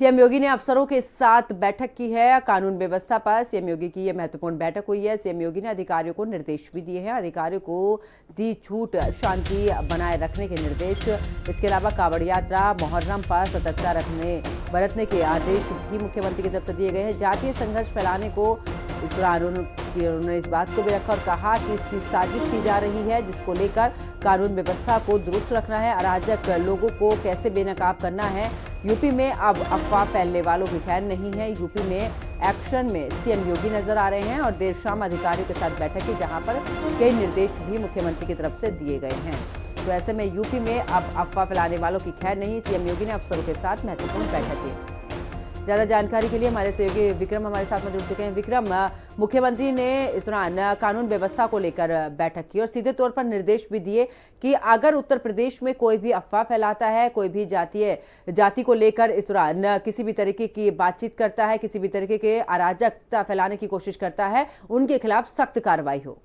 CM योगी ने अफसरों के साथ बैठक की है। कानून व्यवस्था पर सीएम योगी की यह महत्वपूर्ण बैठक हुई है। सीएम योगी ने अधिकारियों को निर्देश भी दिए हैं। अधिकारियों को दी छूट, शांति बनाए रखने के निर्देश। इसके अलावा कांवड़ यात्रा, मुहर्रम पर सतर्कता बरतने के आदेश भी मुख्यमंत्री की तरफ से दिए गए हैं। जातीय संघर्ष फैलाने को इस दौरान उन्होंने इस बात को भी रखा और कहा कि इसकी साजिश की जा रही है, जिसको लेकर कानून व्यवस्था को दुरुस्त रखना है, अराजक लोगों को कैसे बेनकाब करना है। यूपी में अब अफवाह फैलने वालों की खैर नहीं है। यूपी में एक्शन में सीएम योगी नजर आ रहे हैं और देर शाम अधिकारियों के साथ बैठक की, जहां पर कई निर्देश भी मुख्यमंत्री की तरफ से दिए गए हैं। तो ऐसे में यूपी में अब अफवाह फैलाने वालों की खैर नहीं। सीएम योगी ने अफसरों के साथ महत्वपूर्ण बैठक की। ज्यादा जानकारी के लिए हमारे सहयोगी विक्रम हमारे साथ में जुड़ चुके हैं। विक्रम, मुख्यमंत्री ने इस दौरान कानून व्यवस्था को लेकर बैठक की और सीधे तौर पर निर्देश भी दिए कि अगर उत्तर प्रदेश में कोई भी अफवाह फैलाता है, कोई भी जाति को लेकर इस दौरान किसी भी तरीके की बातचीत करता है, किसी भी तरीके के अराजकता फैलाने की कोशिश करता है, उनके खिलाफ सख्त कार्रवाई हो।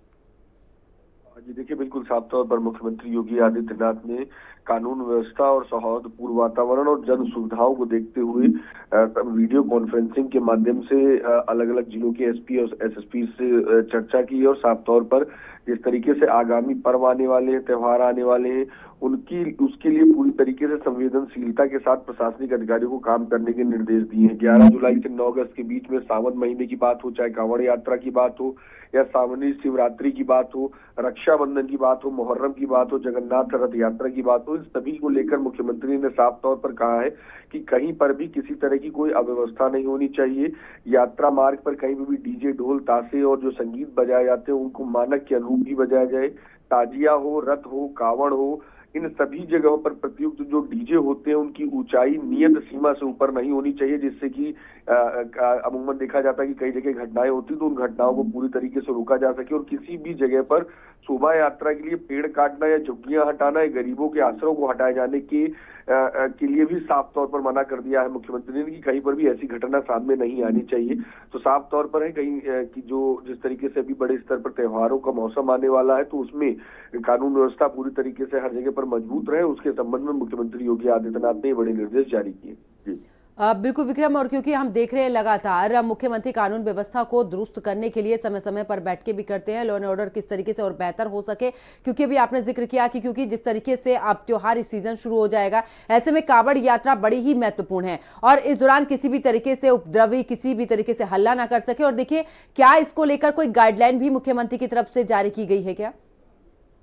जी देखिए, बिल्कुल साफ तौर पर मुख्यमंत्री योगी आदित्यनाथ ने कानून व्यवस्था और सौहार्दपूर्ण वातावरण और जन सुविधाओं को देखते हुए वीडियो कॉन्फ्रेंसिंग के माध्यम से अलग अलग जिलों के एसपी और एसएसपी से चर्चा की और साफ तौर पर जिस तरीके से आगामी पर्व आने वाले हैं, त्योहार आने वाले हैं, उसके लिए पूरी तरीके से संवेदनशीलता के साथ प्रशासनिक अधिकारियों को काम करने के निर्देश दिए हैं। 11 जुलाई से 9 अगस्त के बीच में सावन महीने की बात हो, चाहे कांवड़ यात्रा की बात हो या सावनी शिवरात्रि की बात हो, रक्षाबंधन की बात हो, मुहर्रम की बात हो, जगन्नाथ रथ यात्रा की बात हो, इस सभी को लेकर मुख्यमंत्री ने साफ तौर पर कहा है कि कहीं पर भी किसी तरह की कोई अव्यवस्था नहीं होनी चाहिए। यात्रा मार्ग पर कहीं भी डीजे, ढोल, ताशे और जो संगीत बजाए जाते हैं उनको मानक के अनुरूप ही बजाया जाए। ताजिया हो, रथ हो, कावड़ हो, इन सभी जगहों पर प्रयुक्त जो डीजे होते हैं उनकी ऊंचाई नियत सीमा से ऊपर नहीं होनी चाहिए, जिससे कि अमूमन देखा जाता है कि कई जगह घटनाएं होती तो उन घटनाओं को पूरी तरीके से रोका जा सके। और किसी भी जगह पर शोभा यात्रा के लिए पेड़ काटना या झुग्गियां हटाना या गरीबों के आश्रयों को हटाए जाने के लिए भी साफ तौर पर मना कर दिया है मुख्यमंत्री ने कि कहीं पर भी ऐसी घटना सामने नहीं आनी चाहिए। तो साफ तौर पर है कहीं कि जो जिस तरीके से अभी बड़े स्तर पर त्योहारों का मौसम आने वाला है, तो उसमें कानून व्यवस्था पूरी तरीके से हर जगह पर मजबूत रहे, उसके संबंध में मुख्यमंत्री योगी आदित्यनाथ ने बड़े निर्देश जारी किए। जी बिल्कुल विक्रम, और क्योंकि हम देख रहे हैं लगातार मुख्यमंत्री कानून व्यवस्था को दुरुस्त करने के लिए समय समय पर बैठकें भी करते हैं, लॉ एंड ऑर्डर किस तरीके से और बेहतर हो सके, क्योंकि अभी आपने जिक्र किया कि क्योंकि जिस तरीके से अब त्योहारी सीजन शुरू हो जाएगा, ऐसे में कांवड़ यात्रा बड़ी ही महत्वपूर्ण है और इस दौरान किसी भी तरीके से उपद्रवी किसी भी तरीके से हल्ला ना कर सके। और देखिए, क्या इसको लेकर कोई गाइडलाइन भी मुख्यमंत्री की तरफ से जारी की गई है क्या?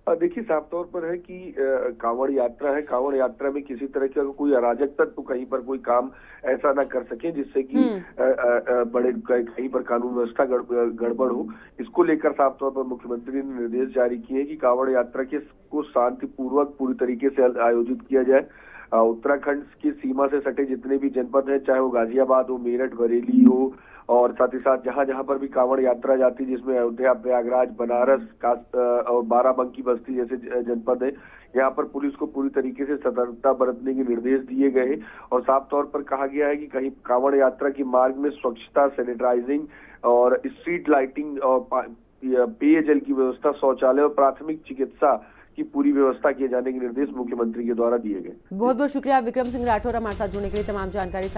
देखिए, साफ तौर पर है कि कांवड़ यात्रा है, कांवड़ यात्रा में किसी तरह का कोई अराजक तत्व तो कहीं पर कोई काम ऐसा ना कर सके जिससे कि बड़े कहीं पर कानून व्यवस्था गड़बड़ हो। इसको लेकर साफ तौर पर मुख्यमंत्री ने निर्देश जारी किए कि कांवड़ यात्रा को शांतिपूर्वक पूरी तरीके से आयोजित किया जाए। उत्तराखंड की सीमा से सटे जितने भी जनपद हैं, चाहे वो गाजियाबाद हो, मेरठ, बरेली हो, और साथ ही साथ जहां जहां पर भी कांवड़ यात्रा जाती है, जिसमें अयोध्या, प्रयागराज, बनारस और बाराबंकी, बस्ती जैसे जनपद है, यहाँ पर पुलिस को पूरी तरीके से सतर्कता बरतने के निर्देश दिए गए और साफ तौर पर कहा गया है कि कहीं कांवड़ यात्रा के मार्ग में स्वच्छता, सैनिटाइजिंग और स्ट्रीट लाइटिंग और पेयजल की व्यवस्था, शौचालय और प्राथमिक चिकित्सा की पूरी व्यवस्था किए जाने के निर्देश मुख्यमंत्री के द्वारा दिए गए। बहुत बहुत शुक्रिया विक्रम सिंह राठौर हमारे साथ जुड़ने के लिए, तमाम जानकारी